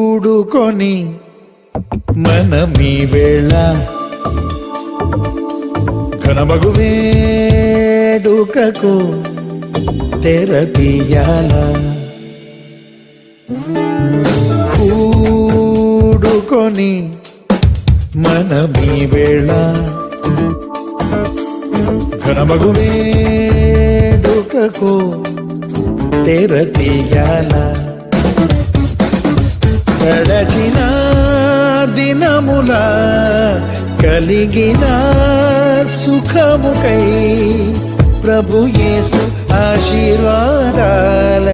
కూడుకొని మనమీ వేళ ఘనమగు వేడుకకు తెరతీయాల. కూడుకొని మనమీ వేళ ఘనమగు వేడుకకు తెరతీయాల. గడచిన దినముల కలిగిన సుఖముకై ప్రభు యేసు ఆశీర్వాదాల